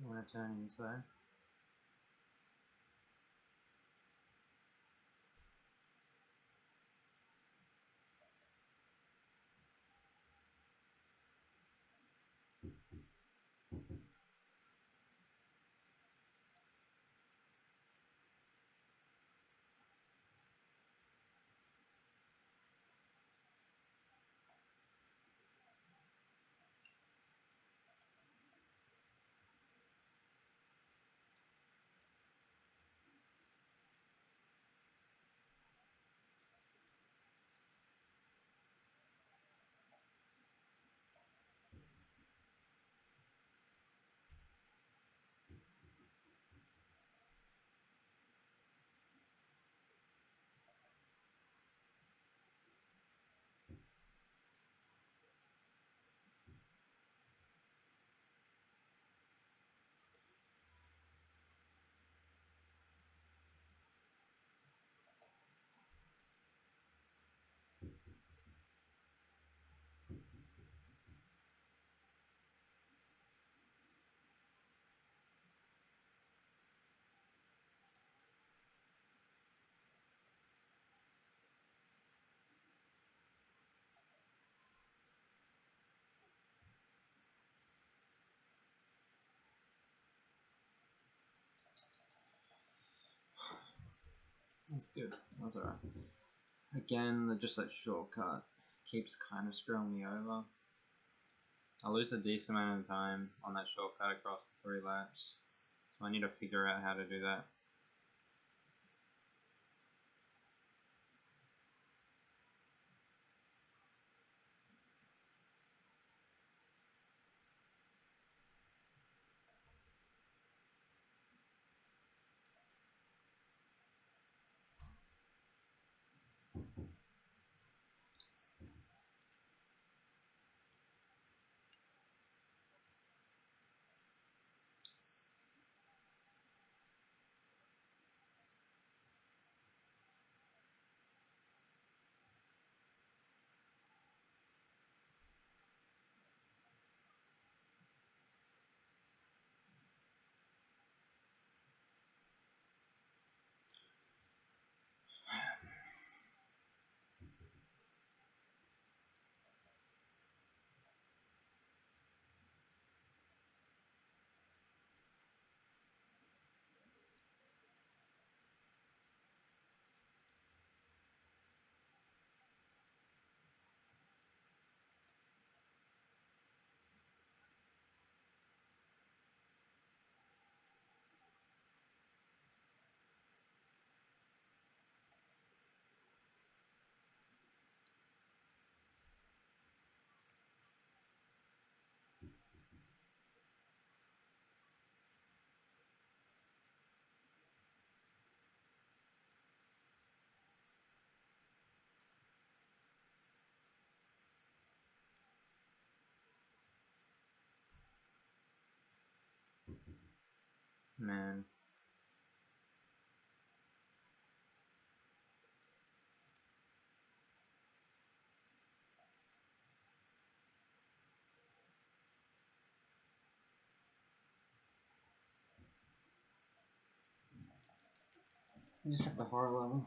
You want to turn inside? That's good. That's alright. Again, just that shortcut keeps kind of screwing me over. I lose a decent amount of time on that shortcut across the 3 laps. So I need to figure out how to do that. Man. You just have the horror level.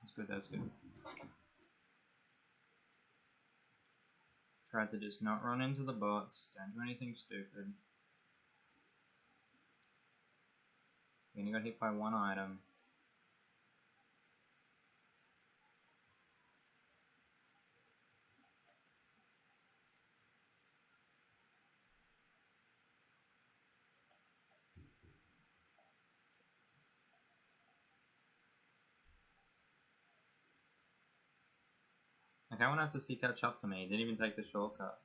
That's good, that's good. Try to just not run into the bots, don't do anything stupid. You only got hit by one item. Like, I won't have to see catch up to me, he didn't even take the shortcut.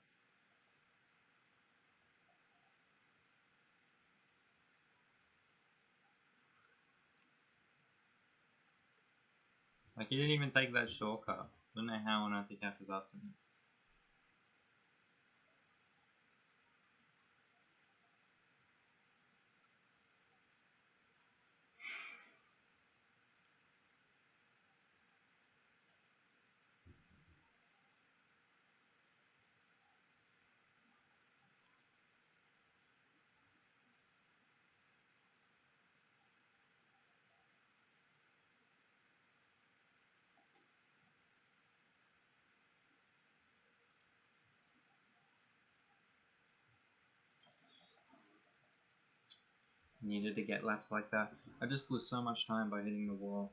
Like, he didn't even take that shortcut. I don't know how on earth he catches up to me. Needed to get laps like that. I just lose so much time by hitting the wall.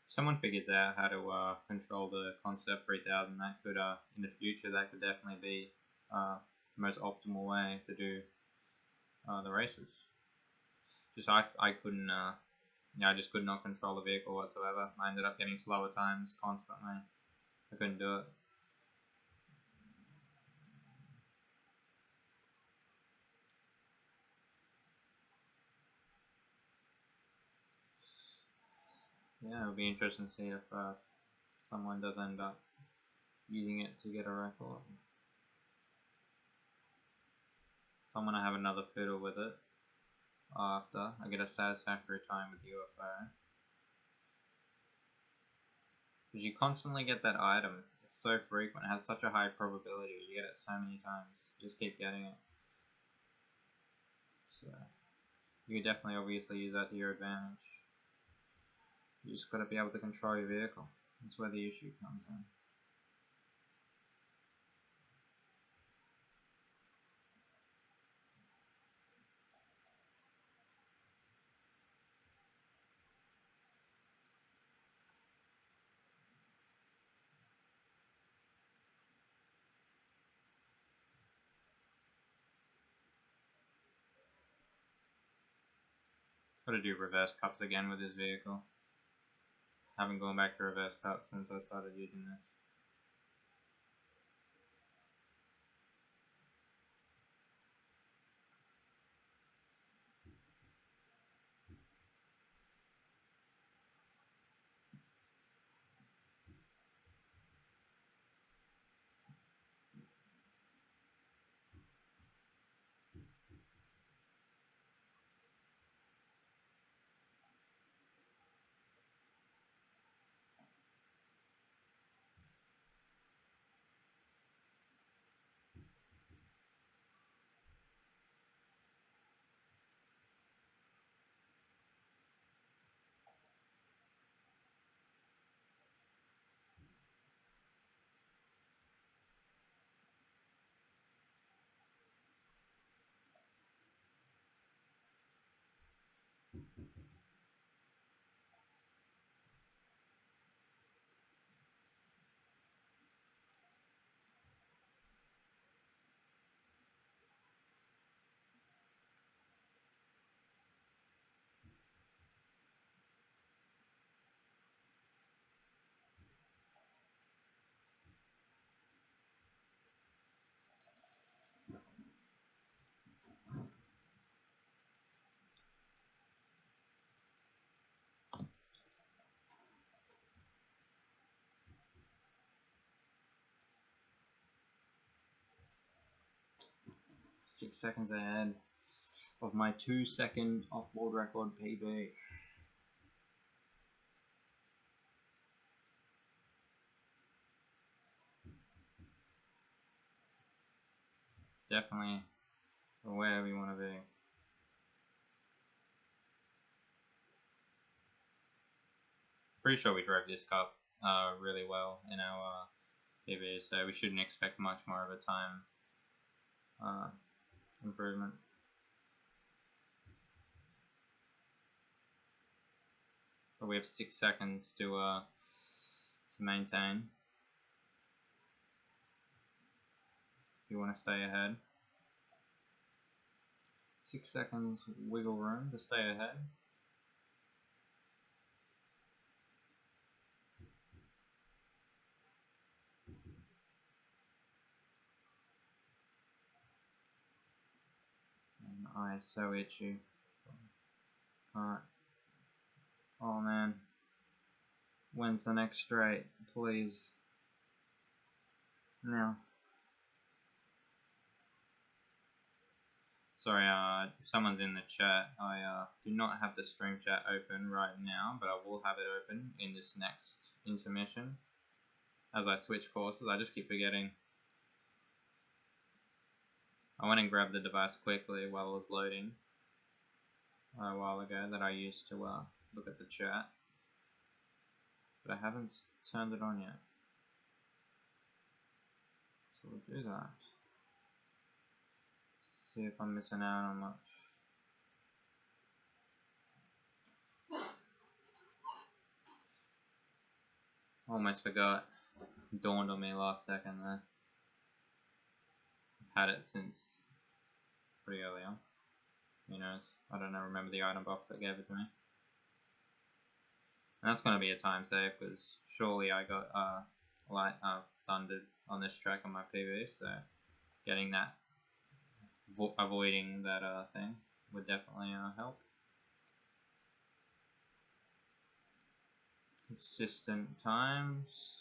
If someone figures out how to control the Concept 3000, that could, in the future, that could definitely be the most optimal way to do the races. Just I couldn't, I just could not control the vehicle whatsoever. I ended up getting slower times constantly. I couldn't do it. Yeah, it'll be interesting to see if someone does end up using it to get a record. So I'm gonna have another fiddle with it after I get a satisfactory time with UFO. Because you constantly get that item. It's so frequent, it has such a high probability, you get it so many times. You just keep getting it. So You can definitely obviously use that to your advantage. You just got to be able to control your vehicle. That's where the issue comes in. Got to do reverse cups again with this vehicle. Haven't gone back to reverse cups since I started using this. Six seconds ahead of my 2-second off-board record PB. Definitely where we want to be. Pretty sure we drove this cup really well in our PB, so we shouldn't expect much more of a time improvement. But we have 6 seconds to maintain. If you want to stay ahead. 6 seconds wiggle room to stay ahead. And I so itchy. Alright. Oh man. When's the next straight? Please. Now. Sorry, if someone's in the chat, I do not have the stream chat open right now, but I will have it open in this next intermission as I switch courses. I just keep forgetting. I went and grabbed the device quickly while it was loading a while ago that I used to look at the chat, but I haven't turned it on yet. So we'll do that. See if I'm missing out on much. Almost forgot. Dawned on me last second there. Had it since pretty early on. Who knows? I don't know, remember the item box that gave it to me. And that's going to be a time save because surely I got light thundered on this track on my PB, so getting that, avoiding that thing would definitely help. Consistent times.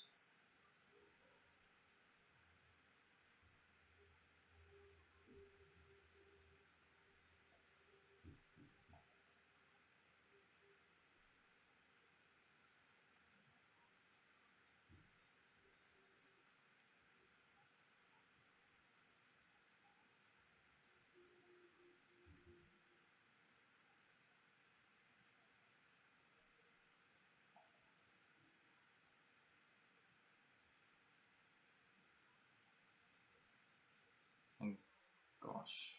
Ouch.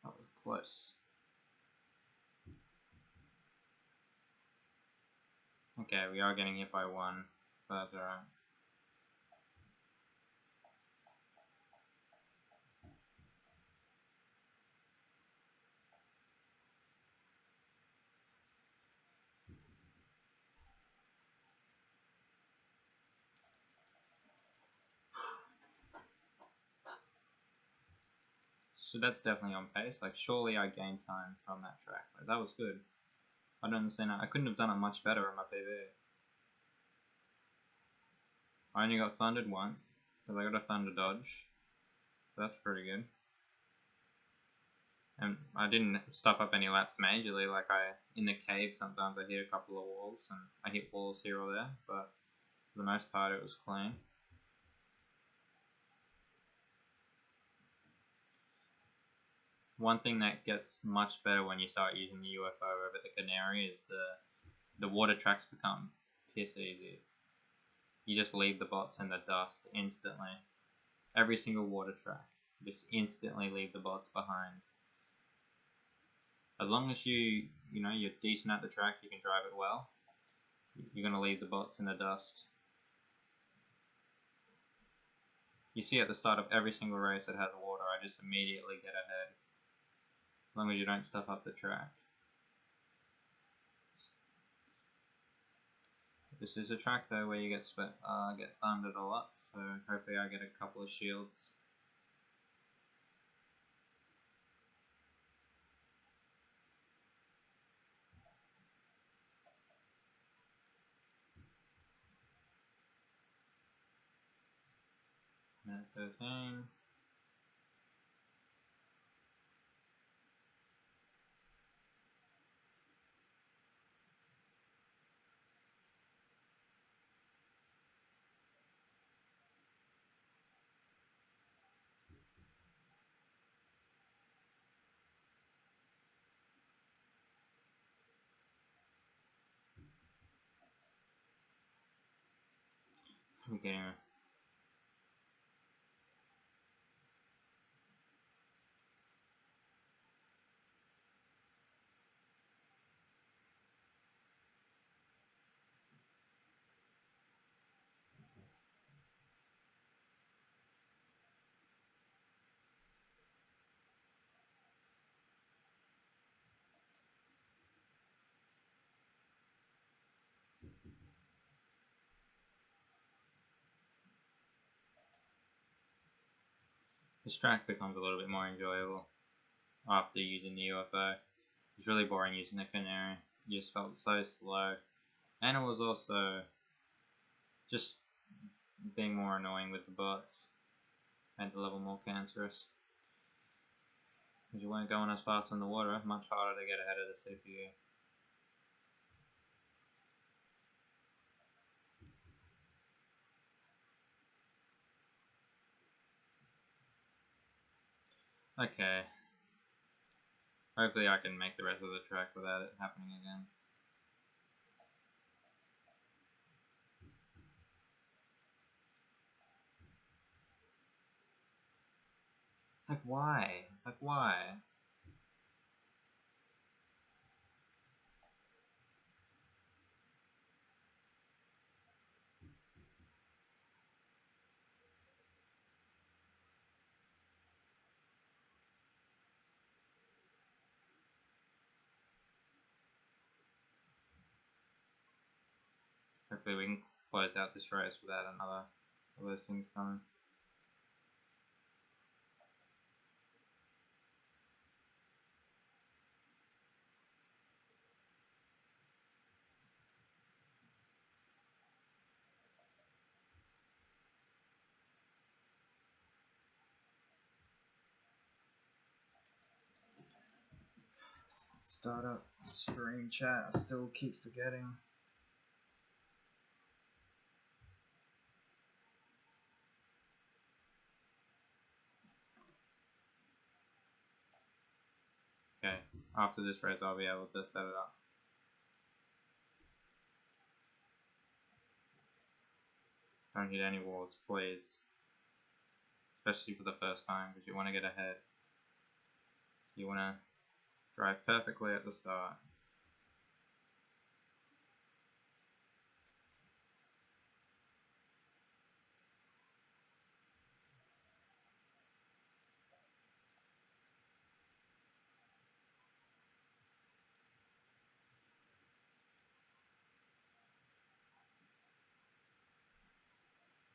That was close. Okay, we are getting hit by one, but that's alright. So that's definitely on pace. Like, surely I gained time from that track. Like, that was good. I don't understand. I couldn't have done it much better in my PB. I only got thundered once, because I got a thunder dodge. So that's pretty good. And I didn't stuff up any laps majorly. Like, in the cave sometimes I hit a couple of walls, and I hit walls here or there, but for the most part it was clean. One thing that gets much better when you start using the UFO over the Canary is the water tracks become piss easy. You just leave the bots in the dust instantly. Every single water track, just instantly leave the bots behind. As long as you're decent at the track, you can drive it well, you're going to leave the bots in the dust. You see at the start of every single race that has water, I just immediately get ahead. As long as you don't stuff up the track. This is a track though where you get thundered a lot, so hopefully I get a couple of shields. Minute 13. We're getting This track becomes a little bit more enjoyable after using the UFO. It's really boring using the Canary. You just felt so slow. And it was also just being more annoying with the bots. Made the level more cancerous. Because you weren't going as fast in the water, much harder to get ahead of the CPU. Okay. Hopefully I can make the rest of the track without it happening again. Like why? Like why? Hopefully we can close out this race without another of those things coming. Start up stream chat, I still keep forgetting. Okay, after this race I'll be able to set it up. Don't hit any walls, please. Especially for the first time, because you want to get ahead. So you want to drive perfectly at the start.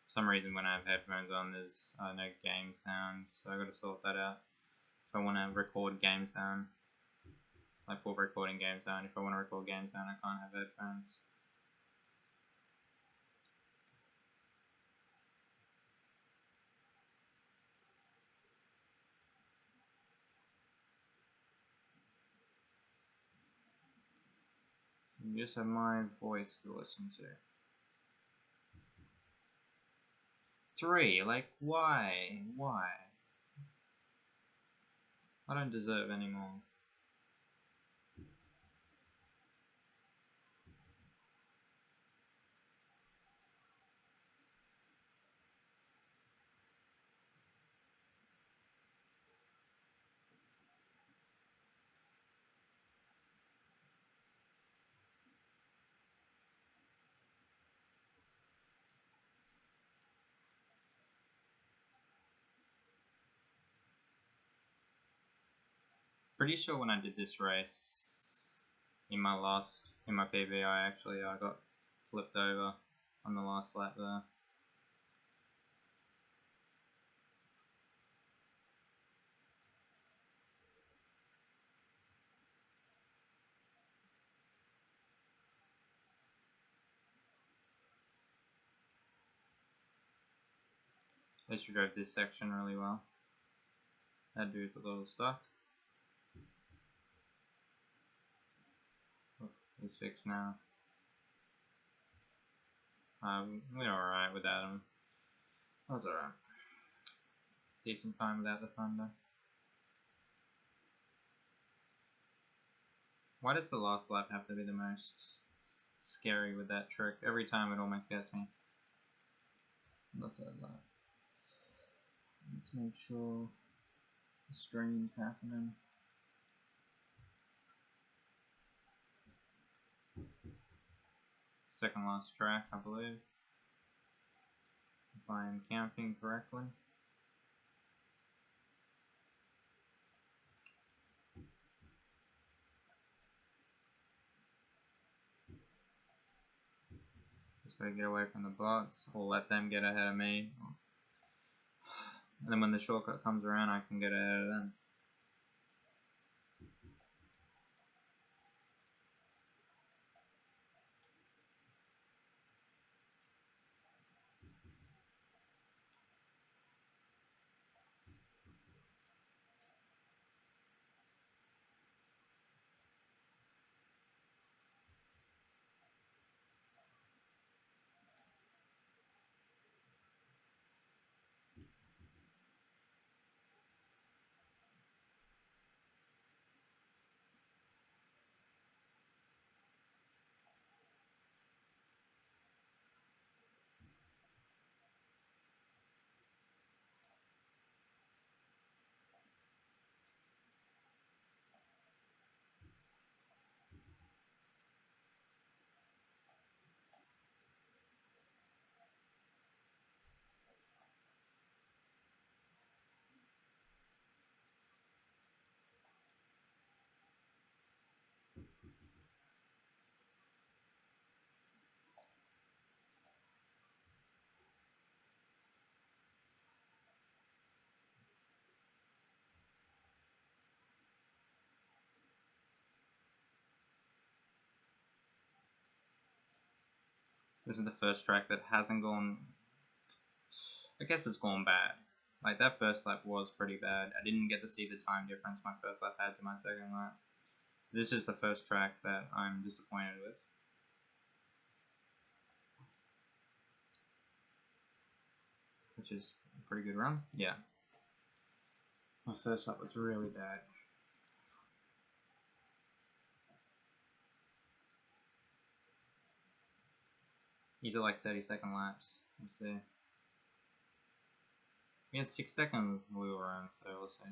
For some reason when I have headphones on there's no game sound, so I got to sort that out. If I want to record game sound, like full recording game sound, if I want to record game sound I can't have headphones. So you just have my voice to listen to. 3, like why? Why? I don't deserve any more. Pretty sure when I did this race in my PB, I got flipped over on the last lap there. At least we drove this section really well. That dude's a little stuck. Oh, he's fixed now. We're alright without him. That was alright. Decent time without the thunder. Why does the last lap have to be the most scary with that trick? Every time it almost gets me. Not that lap. Let's make sure the stream's happening. Second last track, I believe. If I am counting correctly. Just gotta get away from the bots, or let them get ahead of me. And then when the shortcut comes around, I can get ahead of them. This is the first track that hasn't gone... I guess it's gone bad. Like, that first lap was pretty bad. I didn't get to see the time difference my first lap had to my second lap. This is the first track that I'm disappointed with. Which is a pretty good run. Yeah. My first lap was really bad. These are like 30-second laps. Let's see. We had 6 seconds wheel room, so we'll see.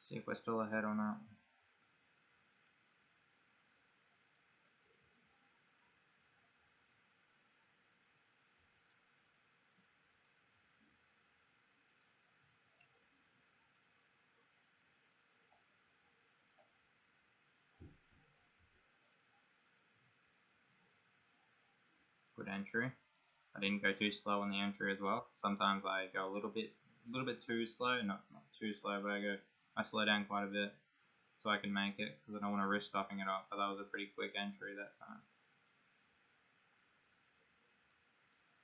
See if we're still ahead or not. Good entry. I didn't go too slow on the entry as well. Sometimes I go a little bit too slow, not too slow, but I slow down quite a bit so I can make it because I don't want to risk stopping it off. But that was a pretty quick entry that time.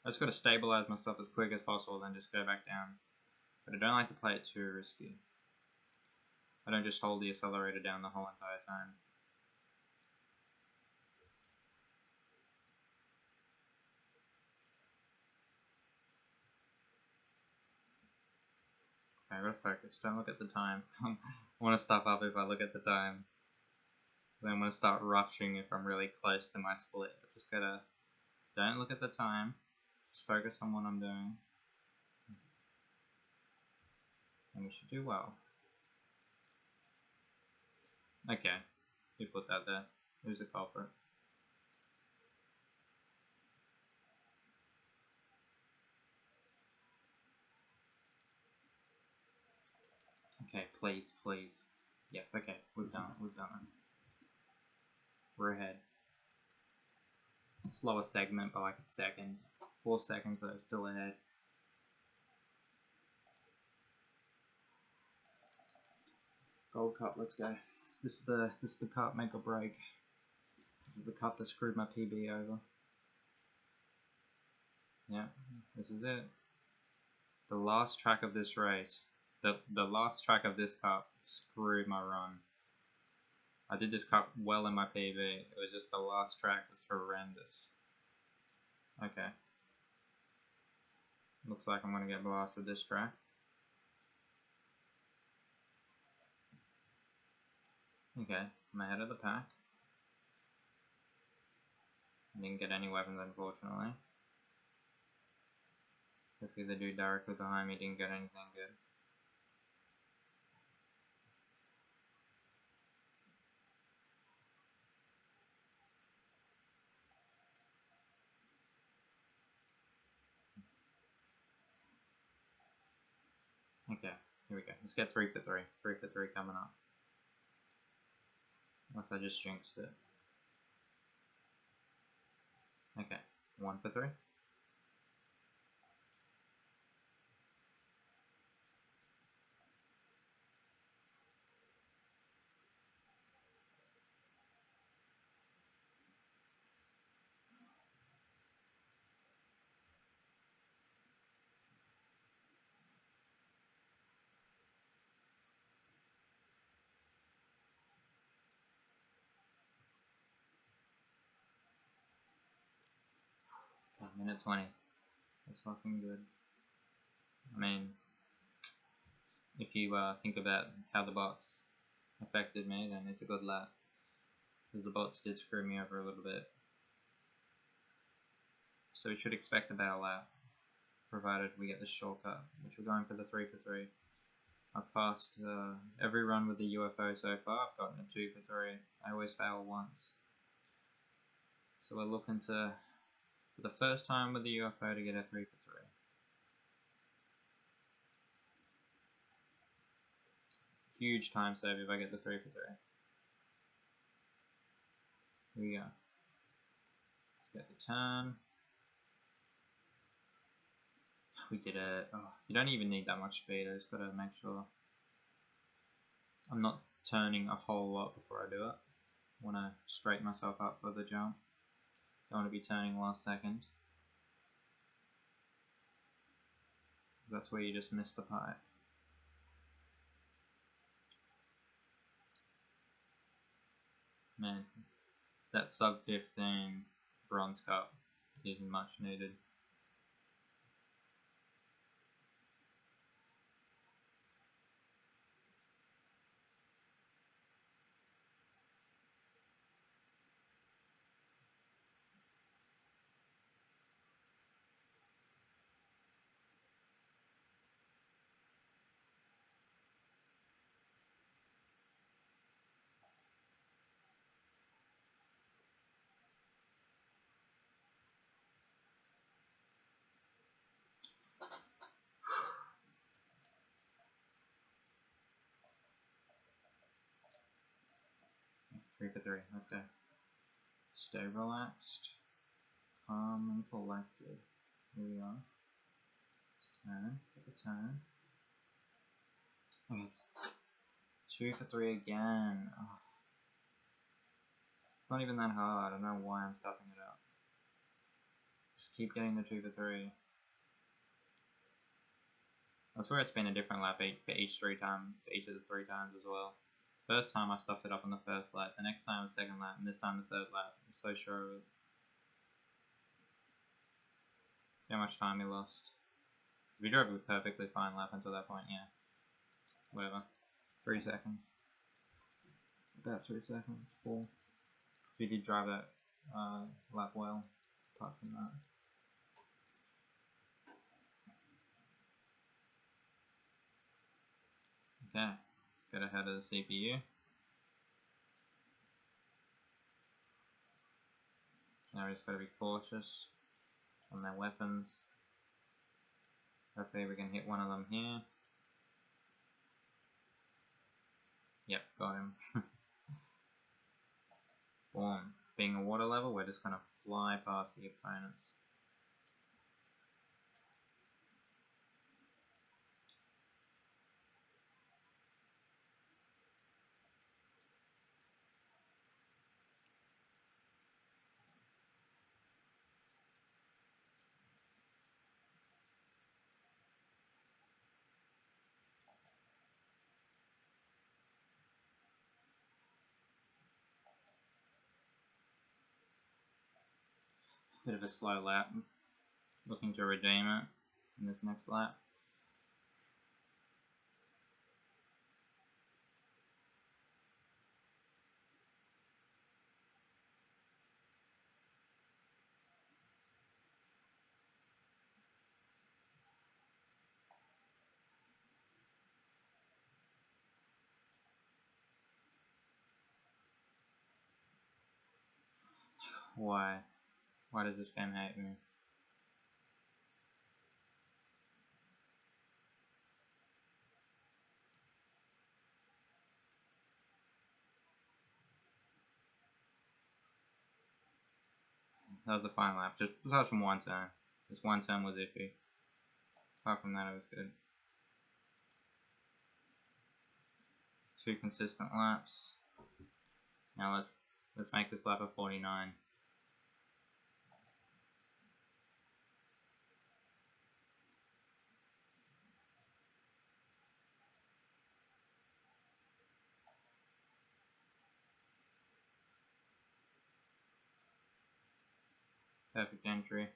I just got to stabilize myself as quick as possible, then just go back down. But I don't like to play it too risky. I don't just hold the accelerator down the whole entire time. Okay, I gotta focus. Don't look at the time. I want to stop up if I look at the time. Then I'm gonna start rushing if I'm really close to my split. Just gotta, don't look at the time. Just focus on what I'm doing. And we should do well. Okay, you put that there. Who's the culprit? Okay, please, please. Yes, okay, we've done it, we've done it. We're ahead. Slower segment by like a second. 4 seconds though, still ahead. Gold cup, let's go. This is the cup, make or break. This is the cup that screwed my PB over. Yeah, this is it. The last track of this race, the last track of this cup screwed my run. I did this cup well in my PB. It was just the last track was horrendous. Okay. Looks like I'm gonna get blasted this track. Okay, I'm ahead of the pack. I didn't get any weapons, unfortunately. Hopefully the dude directly behind me didn't get anything good. Okay, here we go. Let's get 3 for 3. 3 for 3 coming up. Unless I just jinxed it. Okay, 1 for 3. Okay, minute 20. That's fucking good. I mean, if you think about how the bots affected me, then it's a good lap. Because the bots did screw me over a little bit. So we should expect about a lap, provided we get the shortcut, which we're going for the 3 for 3. I've passed every run with the UFO so far. I've gotten a 2 for 3. I always fail once. So we're looking to, for the first time with the UFO, to get a 3 for 3. Huge time save if I get the 3 for 3. Here we go. Let's get the turn. We did it. Oh, you don't even need that much speed. I just gotta make sure I'm not turning a whole lot before I do it. I want to straighten myself up for the jump. Don't want to be turning last second. That's where you just miss the pipe. Man, that sub 15 bronze cup is much needed. 3 for 3. Let's go. Stay relaxed, calm and collected. Here we are. Turn, get the turn. Okay, it's 2 for 3 again. Oh. It's not even that hard. I don't know why I'm stuffing it up. Just keep getting the 2 for 3. I swear it's been a different lap for each of the 3 times as well. First time I stuffed it up on the first lap, the next time the second lap, and this time the third lap. I'm so sure of it. See how much time we lost. We drove a perfectly fine lap until that point, yeah. Whatever. 3 seconds. About 3 seconds. 4. We did drive that lap well, apart from that. Okay, get ahead of the CPU. Now we just gotta be cautious on their weapons. Hopefully we can hit one of them here. Yep, got him. Boom. Being a water level, we're just gonna fly past the opponents. Bit of a slow lap. Looking to redeem it in this next lap. Why? Why does this game hate me? That was a fine lap, just besides from one turn. This one turn was iffy. Apart from that, it was good. 2 consistent laps. Now let's make this lap a 49. Perfect entry.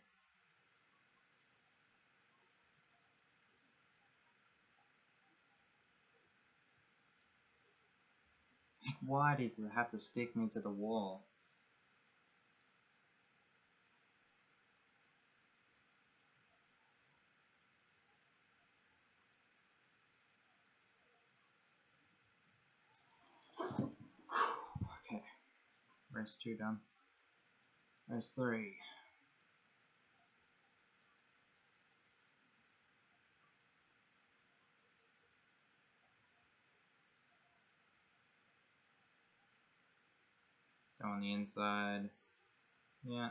Why does it have to stick me to the wall? Okay. Race 2 done. Race 3. Go on the inside. Yeah.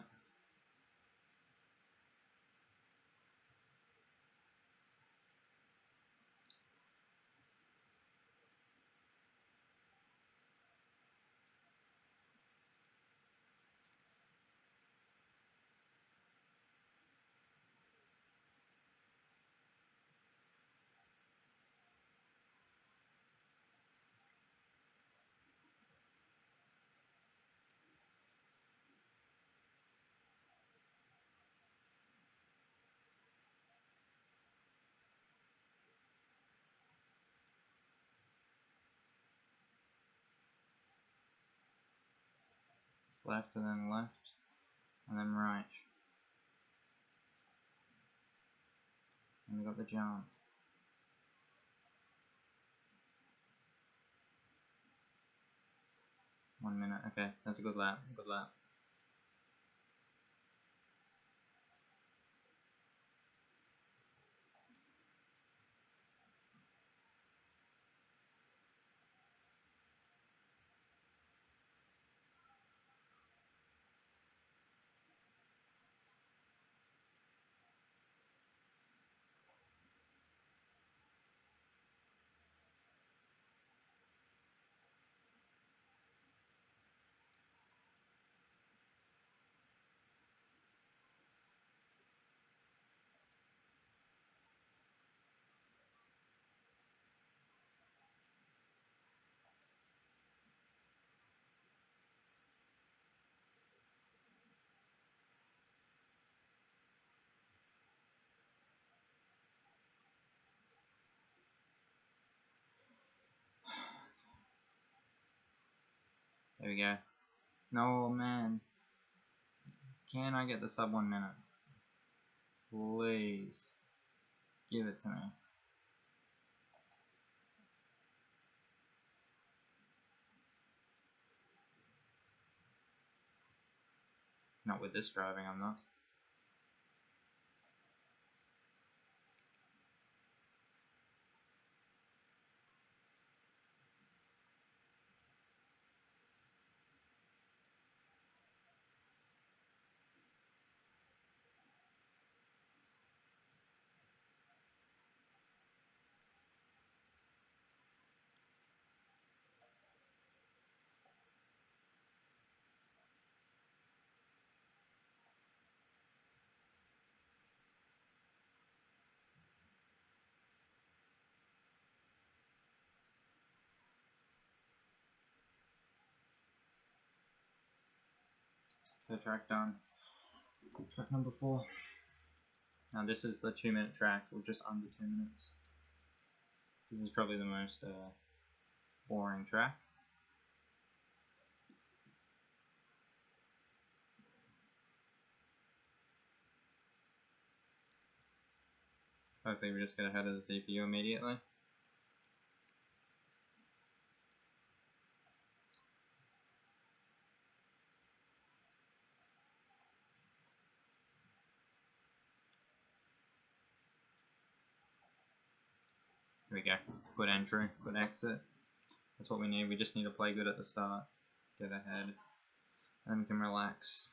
It's left and then left. And then right. And we got the jump. 1 minute. Okay, that's a good lap. Good lap. There we go. No, man. Can I get the sub 1 minute? Please. Give it to me. Not with this driving, I'm not. So track done. Track number 4. Now this is the 2 minute track, or just under 2 minutes. This is probably the most boring track. Hopefully we just get ahead of the CPU immediately. Here we go. Good entry, good exit. That's what we need. We just need to play good at the start. Get ahead. And then we can relax.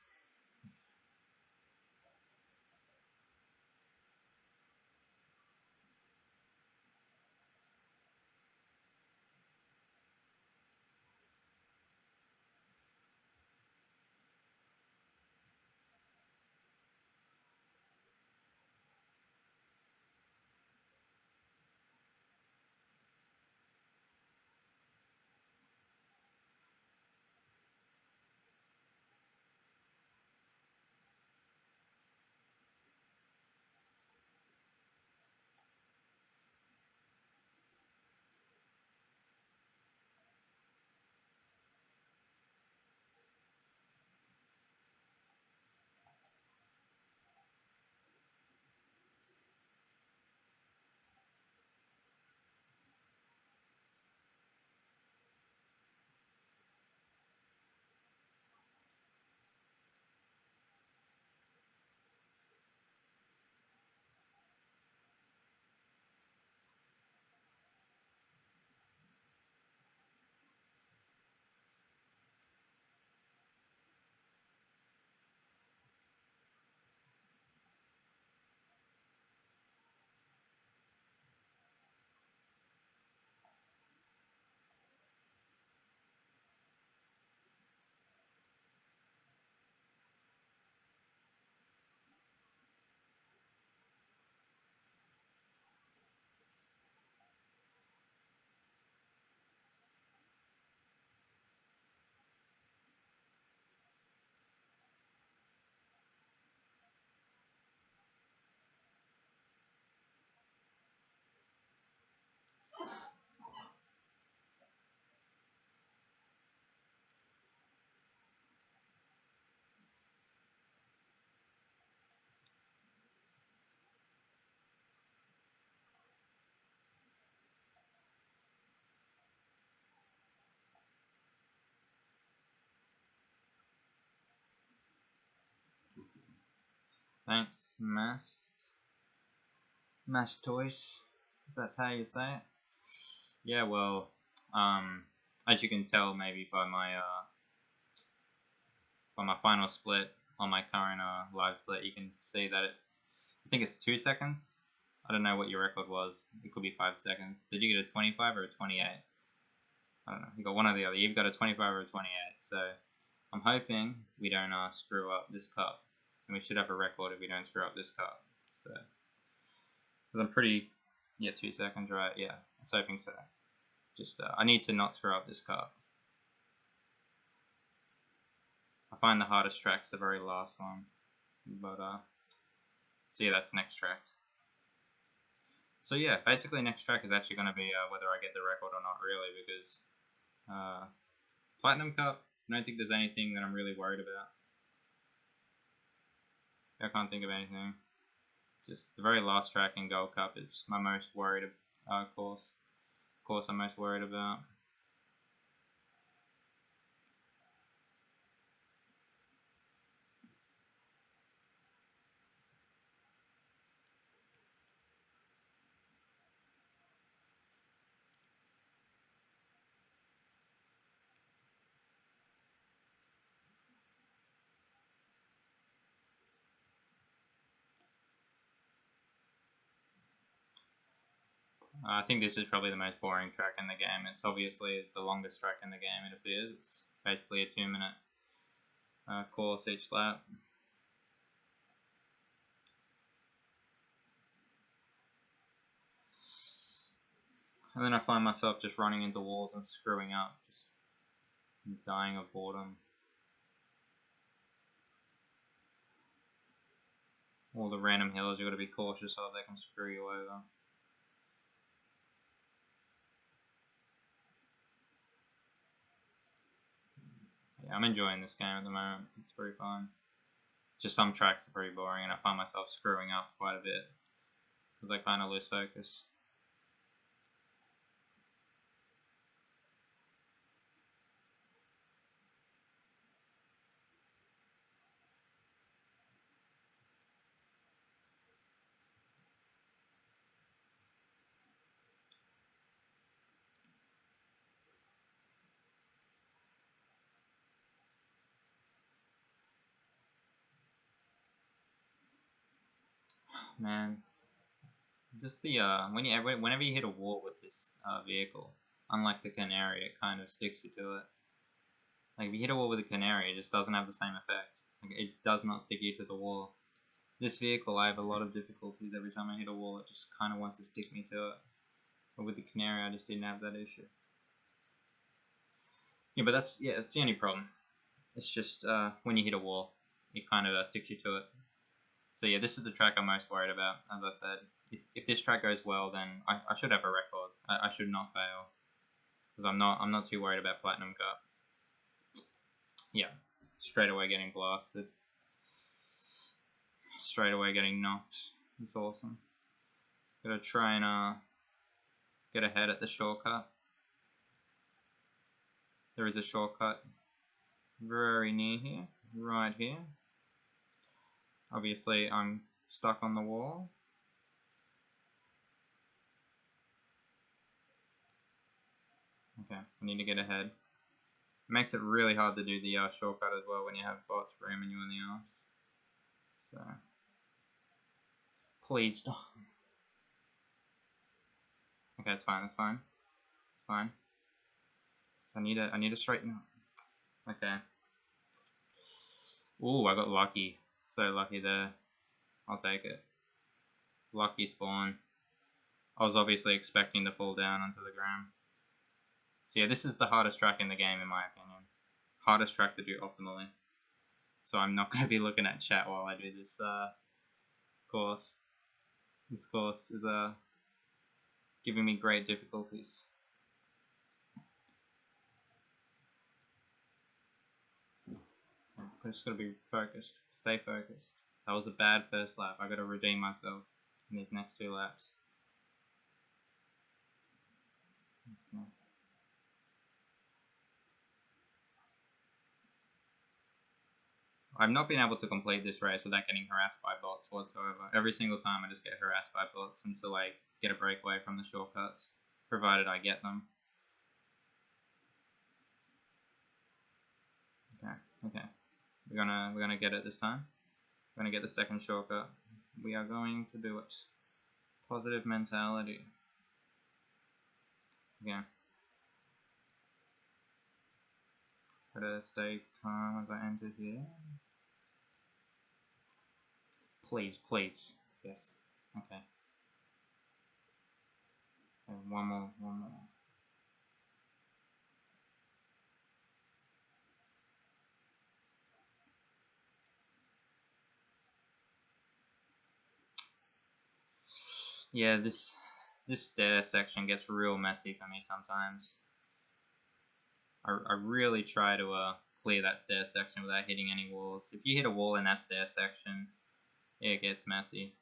Thanks, Mastois. If that's how you say it. Yeah, well, as you can tell maybe by my final split on my current live split, you can see that I think it's 2 seconds. I don't know what your record was. It could be 5 seconds. Did you get a 25 or a 28? I don't know. You got one or the other. You've got a 25 or a 28. So I'm hoping we don't screw up this cup. And we should have a record if we don't screw up this cup. So, because I'm pretty, 2 seconds, right? Yeah, I was hoping so. Just, I need to not screw up this cup. I find the hardest track's the very last one. But, so yeah, that's the next track. So yeah, basically next track is actually going to be whether I get the record or not, really, because Platinum Cup, I don't think there's anything that I'm really worried about. I can't think of anything. Just the very last track in Gold Cup is my most worried course. Course I'm most worried about. I think this is probably the most boring track in the game. It's obviously the longest track in the game, it appears. It's basically a 2-minute course each lap. And then I find myself just running into walls and screwing up, just dying of boredom. All the random hills you got to be cautious of, they can screw you over. Yeah, I'm enjoying this game at the moment. It's pretty fun. Just some tracks are pretty boring, and I find myself screwing up quite a bit because I kind of lose focus. Man, just the whenever you hit a wall with this vehicle, unlike the Canary, it kind of sticks you to it. Like if you hit a wall with a Canary, it just doesn't have the same effect. Like it does not stick you to the wall. This vehicle, I have a lot of difficulties every time I hit a wall. It just kind of wants to stick me to it. But with the Canary, I just didn't have that issue. Yeah, but that's the only problem. It's just when you hit a wall, it kind of sticks you to it. So yeah, this is the track I'm most worried about. As I said, if this track goes well, then I should have a record. I should not fail because I'm not too worried about Platinum Cup. Yeah, straight away getting blasted. Straight away getting knocked. It's awesome. Gotta try and get ahead at the shortcut. There is a shortcut very near here, right here. Obviously, I'm stuck on the wall. Okay, I need to get ahead. It makes it really hard to do the shortcut as well when you have bots ramming you in the arse. So, please stop. Okay, it's fine. It's fine. It's fine. So I need to straighten up. Okay. Ooh, I got lucky. So lucky there. I'll take it. Lucky spawn. I was obviously expecting to fall down onto the ground. So yeah, this is the hardest track in the game in my opinion. Hardest track to do optimally. So I'm not going to be looking at chat while I do this course. This course is giving me great difficulties. I just gotta be focused. Stay focused. That was a bad first lap. I gotta redeem myself in these next 2 laps. Okay. I've not been able to complete this race without getting harassed by bots whatsoever. Every single time I just get harassed by bots until I get a breakaway from the shortcuts, provided I get them. Okay, okay. We're gonna get it this time. We're gonna get the second shortcut. We are going to do it. Positive mentality. Okay. Gotta stay calm as I enter here. Please, please. Yes. Okay. Okay, one more. Yeah, this stair section gets real messy for me sometimes. I really try to clear that stair section without hitting any walls. If you hit a wall in that stair section, it gets messy.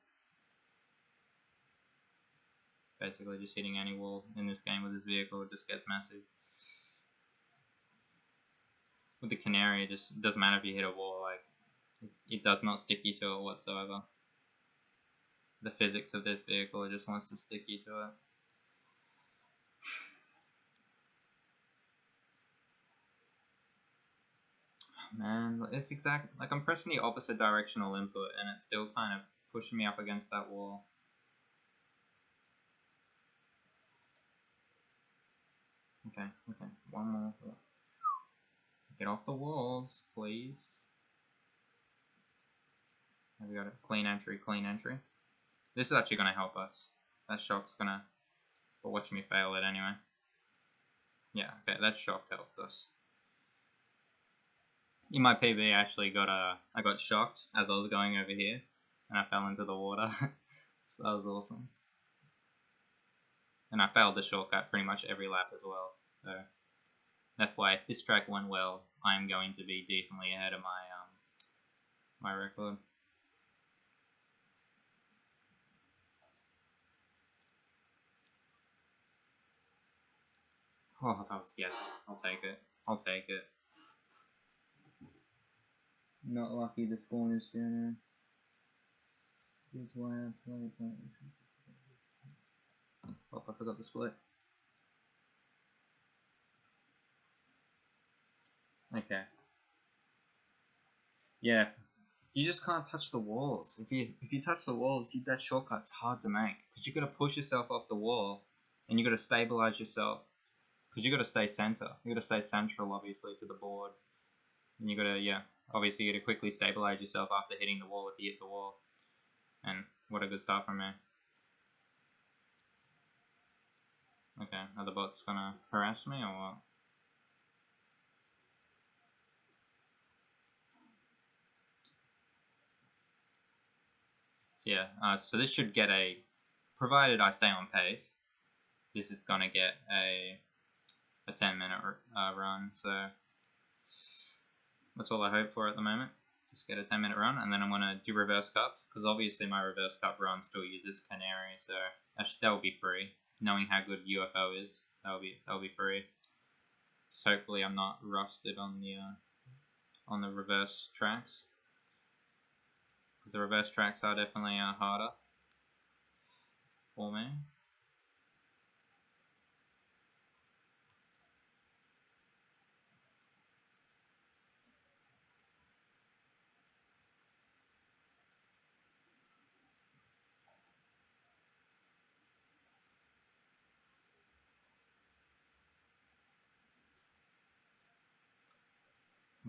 Basically, just hitting any wall in this game with this vehicle, it just gets messy. With the Canary, it just doesn't matter if you hit a wall, like, it does not stick you to it whatsoever. The physics of this vehicle, it just wants to stick you to it. Man, it's exact. Like, I'm pressing the opposite directional input, and it's still kind of pushing me up against that wall. Okay, one more. Get off the walls, please. Have we got it? Clean entry, clean entry. This is actually gonna help us. That shock's gonna. But watch me fail it anyway. Yeah, okay, that shock helped us. In my PB, I got shocked as I was going over here, and I fell into the water. So that was awesome. And I failed the shortcut pretty much every lap as well. So that's why if this track went well, I'm going to be decently ahead of my record. Oh, that was, yes, I'll take it. I'll take it. Not lucky the spawn is finished. Here's why I play. Oh, I forgot the split. Okay. Yeah, you just can't touch the walls. If you touch the walls, that shortcut's hard to make because you got to push yourself off the wall, and you got to stabilize yourself because you got to stay center. You got to stay central, obviously, to the board, and you got to obviously you got to quickly stabilize yourself after hitting the wall if you hit the wall. And what a good start from me. Okay, are the bots gonna harass me or what? So yeah, so this should get provided I stay on pace, this is gonna get a 10-minute run. So that's all I hope for at the moment. Just get a 10-minute run, and then I'm gonna do reverse cups because obviously my reverse cup run still uses Canary, so that will be free. Knowing how good UFO is, that'll be free. So hopefully I'm not rusted on the reverse tracks, because the reverse tracks are definitely harder for me.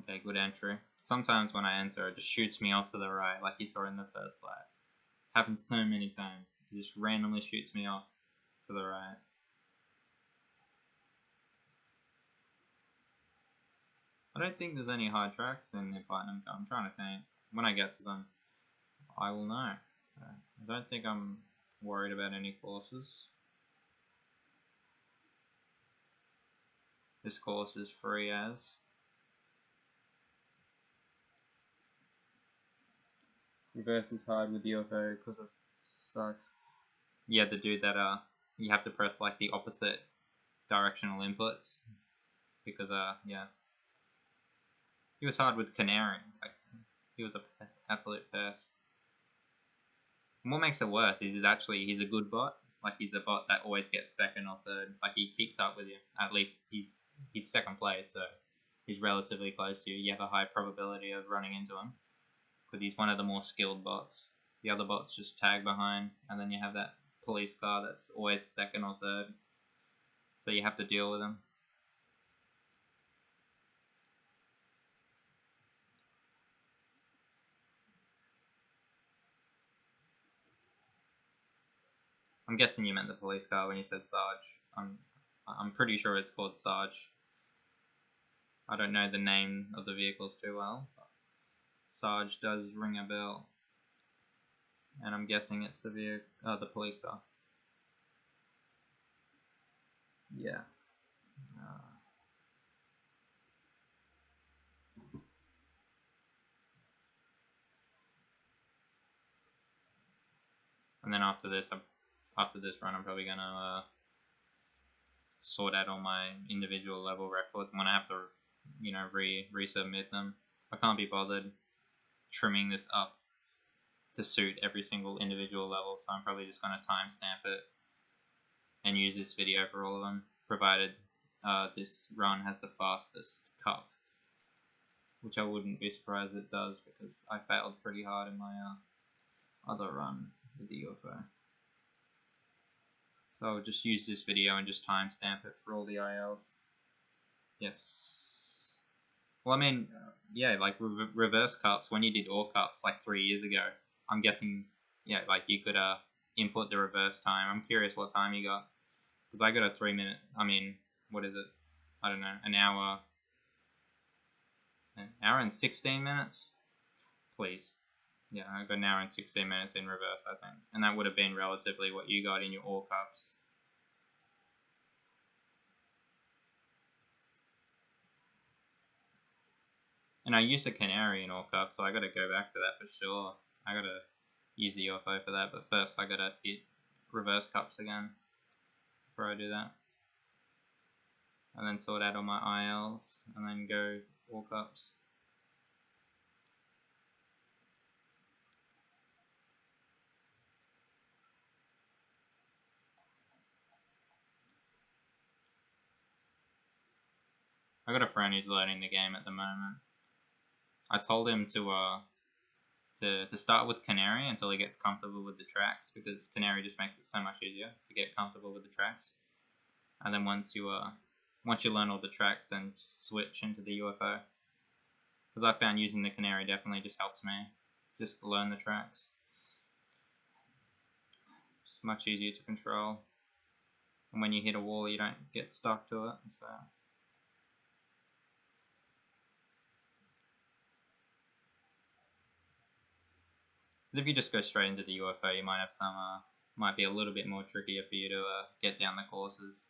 Okay, good entry. Sometimes when I enter, it just shoots me off to the right, like you saw in the first lap. Happens so many times. It just randomly shoots me off to the right. I don't think there's any hard tracks in the Platinum Cup. I'm trying to think. When I get to them, I will know. I don't think I'm worried about any courses. This course is free as. Reverse is hard with UFO because of yeah, the dude that you have to press like the opposite directional inputs because yeah, he was hard with Canary. Like he was a absolute pest. And what makes it worse is he's a good bot. Like he's a bot that always gets second or third. Like he keeps up with you. At least he's second place, so he's relatively close to you. You have a high probability of running into him because he's one of the more skilled bots. The other bots just tag behind, and then you have that police car that's always second or third. So you have to deal with him. I'm guessing you meant the police car when you said Sarge. I'm pretty sure it's called Sarge. I don't know the name of the vehicles too well, but Sarge does ring a bell. And I'm guessing it's the police car. Yeah. And then after this run, I'm probably gonna sort out all my individual level records. I'm gonna have to, resubmit them. I can't be bothered trimming this up to suit every single individual level, so I'm probably just gonna timestamp it and use this video for all of them, provided this run has the fastest cup, which I wouldn't be surprised it does because I failed pretty hard in my other run with the UFO. So I'll just use this video and just timestamp it for all the ILs. Yes. Well, I mean, yeah, like reverse cups, when you did all cups like 3 years ago, I'm guessing, yeah, like you could input the reverse time. I'm curious what time you got. Because I got a 3 minute, what is it? I don't know, an hour and 16 minutes? Please. Yeah, I got an hour and 16 minutes in reverse, I think. And that would have been relatively what you got in your all cups. And I used a canary in all cups, so I gotta go back to that for sure. I gotta use the UFO for that, but first I gotta hit reverse cups again before I do that. And then sort out all my ILs, and then go all cups. I got a friend who's learning the game at the moment. I told him to start with Canary until he gets comfortable with the tracks, because Canary just makes it so much easier to get comfortable with the tracks. And then once you learn all the tracks, then switch into the UFO. Because I found using the Canary definitely just helps me just learn the tracks. It's much easier to control. And when you hit a wall, you don't get stuck to it. So. If you just go straight into the UFO, you might have might be a little bit more trickier for you to get down the courses.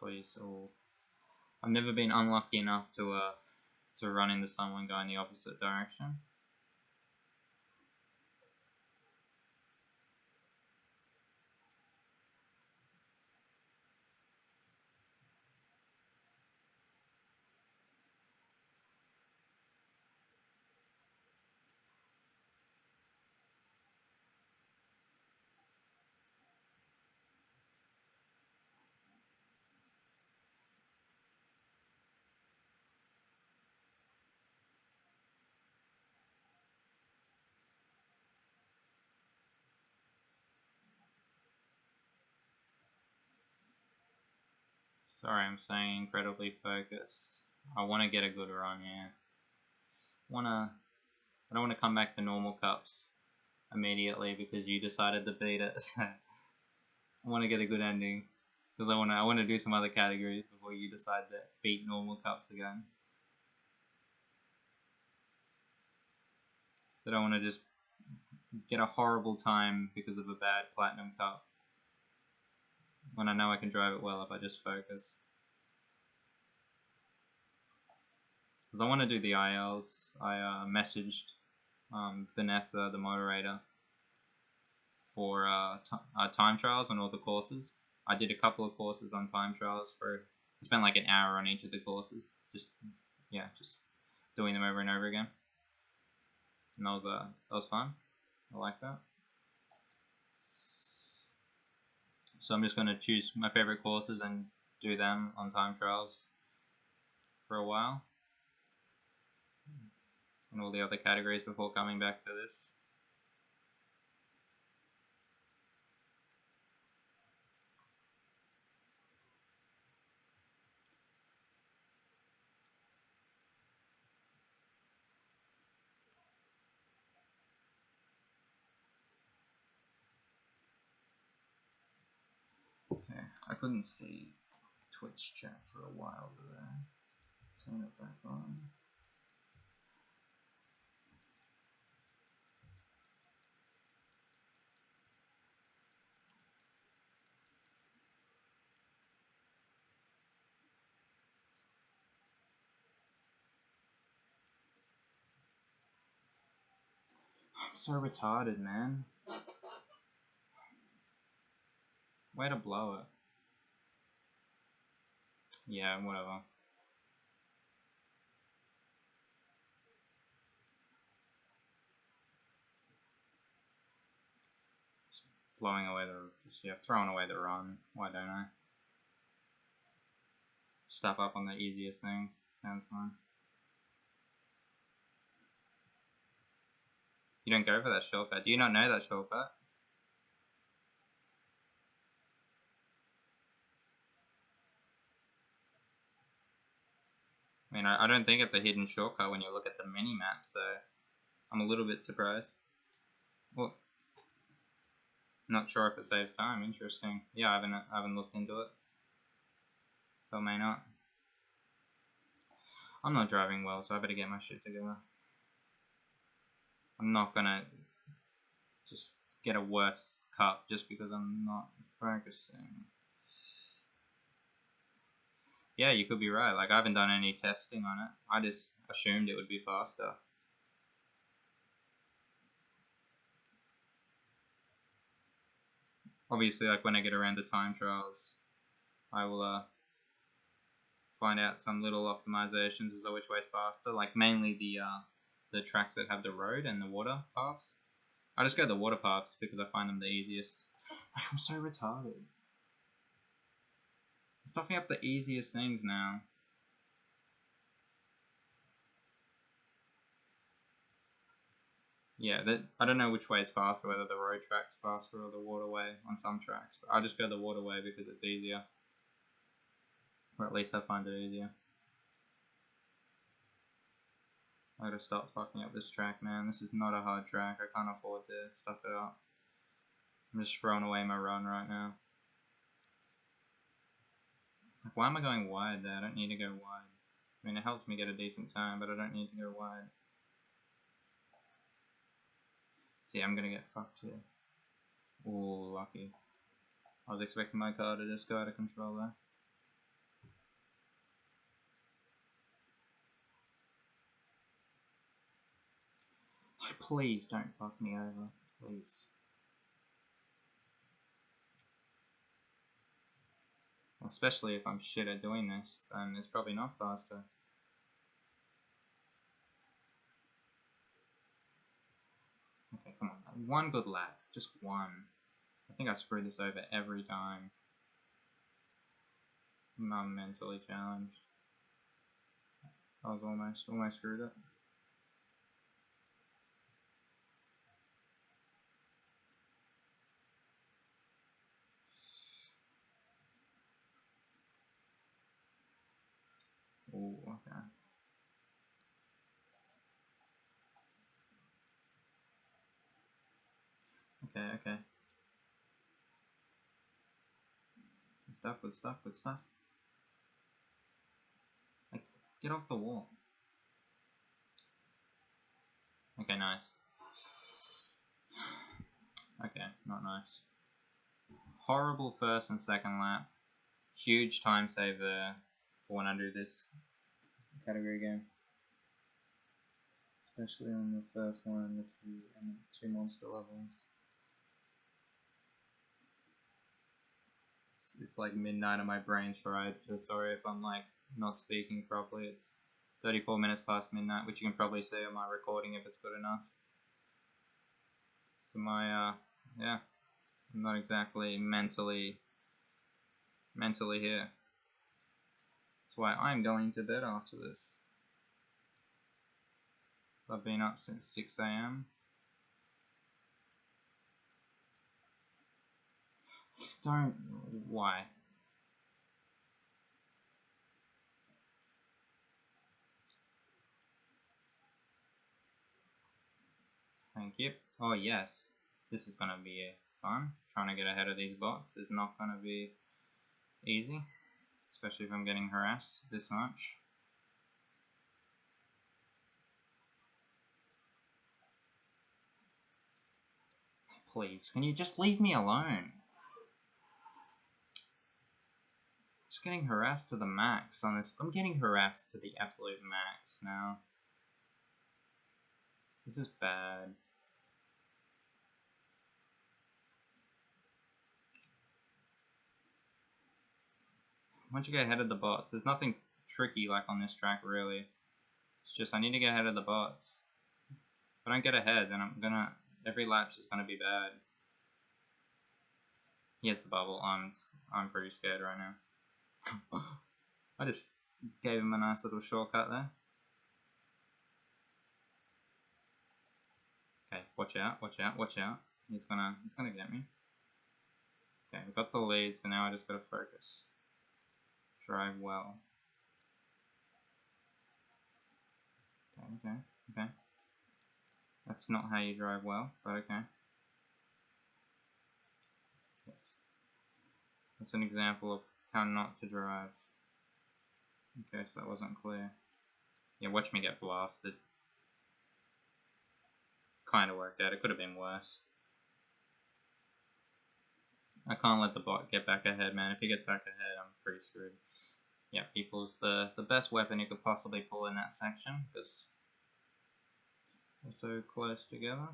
Please, or I've never been unlucky enough to run into someone going the opposite direction. Sorry, I'm saying incredibly focused. I want to get a good run here. I don't want to come back to normal cups immediately because you decided to beat it. So I want to get a good ending because I want to do some other categories before you decide to beat normal cups again. So I don't want to just get a horrible time because of a bad platinum cup when I know I can drive it well if I just focus. Because I want to do the ILs. I messaged Vanessa, the moderator, for time trials on all the courses. I did a couple of courses on time trials I spent like an hour on each of the courses. Just doing them over and over again. And that was fun. I like that. So I'm just going to choose my favorite courses and do them on time trials for a while. And all the other categories before coming back to this. Okay, I couldn't see Twitch chat for a while there. Turn it back on. I'm so retarded, man. Way to blow it. Yeah, whatever. Just blowing away throwing away the run. Why don't I? Step up on the easiest things. Sounds fun. You don't go for that shortcut. Do you not know that shortcut? I mean, I don't think it's a hidden shortcut when you look at the mini-map, so I'm a little bit surprised. Well, not sure if it saves time. Interesting. Yeah, I haven't looked into it, so may not. I'm not driving well, so I better get my shit together. I'm not gonna just get a worse cup just because I'm not focusing. Yeah, you could be right. Like, I haven't done any testing on it. I just assumed it would be faster. Obviously, like, when I get around to time trials, I will find out some little optimizations as to which way's faster. Like, mainly the tracks that have the road and the water paths. I just go the water paths because I find them the easiest. I'm so retarded. Stuffing up the easiest things now. Yeah, I don't know which way is faster, whether the road track's faster or the waterway on some tracks. But I just go the waterway because it's easier. Or at least I find it easier. I gotta stop fucking up this track, man. This is not a hard track. I can't afford to stuff it up. I'm just throwing away my run right now. Like, why am I going wide there? I don't need to go wide. I mean, it helps me get a decent time, but I don't need to go wide. See, I'm gonna get fucked here. Ooh, lucky. I was expecting my car to just go out of control there. Please don't fuck me over. Please. Especially if I'm shit at doing this, then it's probably not faster. Okay, come on. One good lap. Just one. I think I screw this over every time. I'm mentally challenged. I was almost screwed it. Ooh, okay. Okay. Good stuff, good stuff, good stuff. Like, get off the wall. Okay, nice. Okay, not nice. Horrible first and second lap. Huge time save there for when I do this category game. Especially on the first one, the two monster levels. It's like midnight and my brain's fried, so sorry if I'm like not speaking properly. It's 34 minutes past midnight, which you can probably see on my recording if it's good enough. So yeah, I'm not exactly mentally here. That's why I'm going to bed after this. I've been up since 6 AM. Don't, why? Thank you. Oh yes, this is gonna be fun. Trying to get ahead of these bots is not gonna be easy, especially if I'm getting harassed this much. Please, can you just leave me alone? Just getting harassed to the max on this. I'm getting harassed to the absolute max now. This is bad. Once you get ahead of the bots, there's nothing tricky like on this track really. It's just I need to get ahead of the bots. If I don't get ahead, then every lap's just gonna be bad. He has the bubble. I'm pretty scared right now. I just gave him a nice little shortcut there. Okay, watch out, watch out, watch out. He's gonna get me. Okay, we've got the lead, so now I just gotta focus. Drive well. Okay. That's not how you drive well, but okay. Yes. That's an example of how not to drive. Okay, so that wasn't clear. Yeah, watch me get blasted. Kinda worked out. It could have been worse. I can't let the bot get back ahead, man. If he gets back ahead, I'm pretty screwed. Yeah, people's the best weapon you could possibly pull in that section, because we're so close together.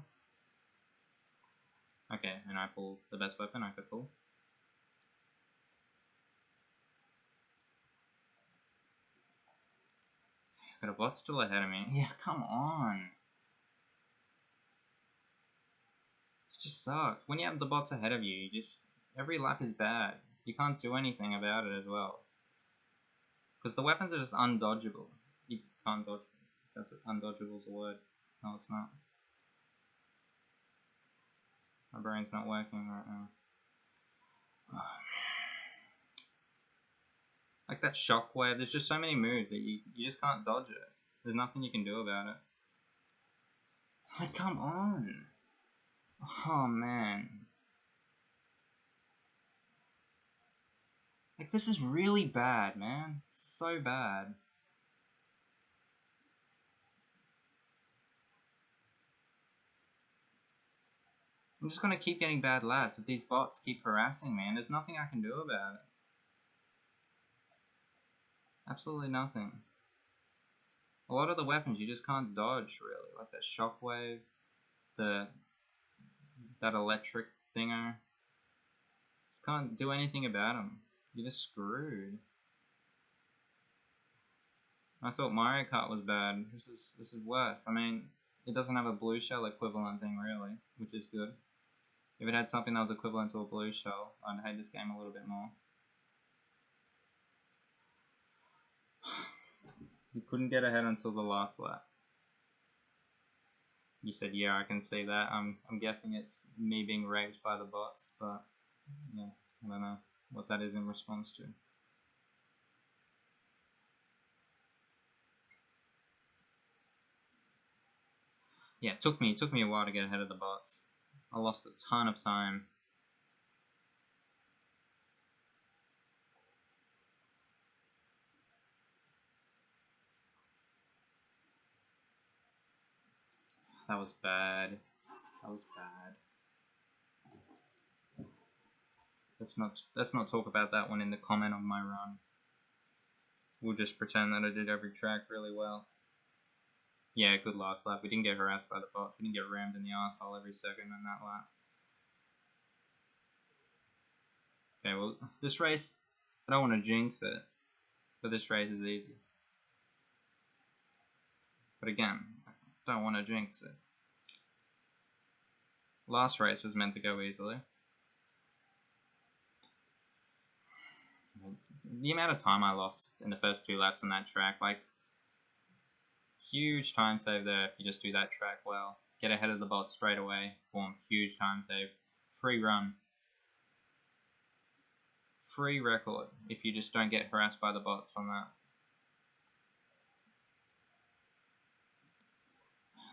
Okay, and I pulled the best weapon I could pull. Got a bot still ahead of me. Yeah, come on. It just sucks. When you have the bots ahead of you, every lap is bad. You can't do anything about it as well. Because the weapons are just undodgeable. You can't dodge. That's it. Undodgeable is a word. No, it's not. My brain's not working right now. Like that shockwave, there's just so many moves that you just can't dodge it. There's nothing you can do about it. Like, come on. Oh, man. Like, this is really bad, man. So bad. I'm just gonna keep getting bad laps if these bots keep harassing me, and there's nothing I can do about it. Absolutely nothing. A lot of the weapons you just can't dodge, really. Like that shockwave, that electric thinger. Just can't do anything about them. You're just screwed. I thought Mario Kart was bad. This is worse. I mean, it doesn't have a blue shell equivalent thing really, which is good. If it had something that was equivalent to a blue shell, I'd hate this game a little bit more. You couldn't get ahead until the last lap. You said, yeah, I can see that. I'm guessing it's me being raped by the bots, but yeah, I don't know what that is in response to. Yeah, it took me a while to get ahead of the bots. I lost a ton of time. That was bad. That was bad. Let's not talk about that one in the comment on my run. We'll just pretend that I did every track really well. Yeah, good last lap. We didn't get harassed by the bots. We didn't get rammed in the asshole every second in that lap. Okay, well, this race, I don't want to jinx it, but this race is easy. But again, I don't want to jinx it. Last race was meant to go easily. The amount of time I lost in the first 2 laps on that track, like, huge time save there if you just do that track well. Get ahead of the bot straight away, boom, huge time save. Free run. Free record if you just don't get harassed by the bots on that.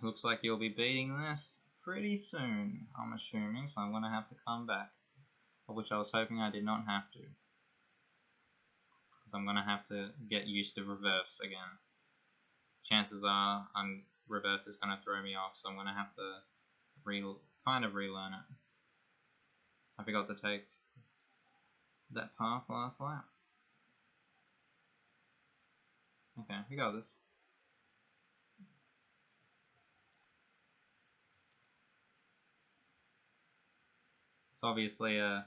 Looks like you'll be beating this pretty soon, I'm assuming, so I'm going to have to come back. Of which I was hoping I did not have to. because I'm gonna have to get used to reverse again. Chances are, reverse is gonna throw me off, so I'm gonna have to kind of relearn it. I forgot to take that path last lap. Okay, we got this. It's obviously a...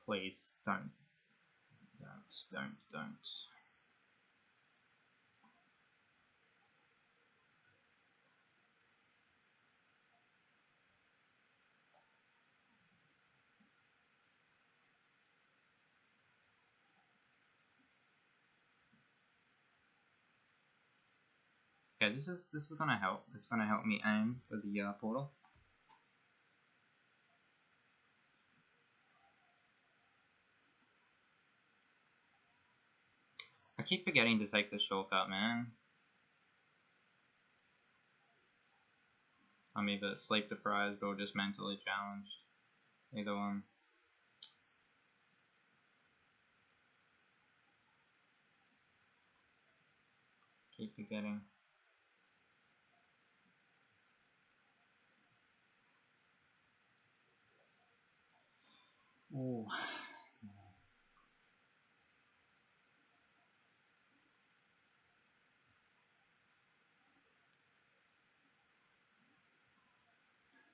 Please, don't. Okay, this is gonna help. It's gonna help me aim for the portal. I keep forgetting to take the shortcut, man. I'm either sleep deprived or just mentally challenged. Either one. Keep forgetting. Ooh.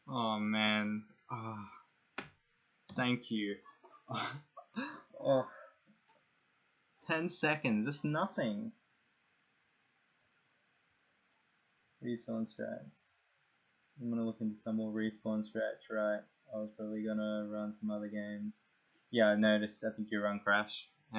Oh man. Oh, thank you. Oh. 10 seconds, it's nothing. Respawn strats. I'm gonna look into some more respawn strats, right? I was probably gonna run some other games. Yeah, I noticed. I think you run Crash.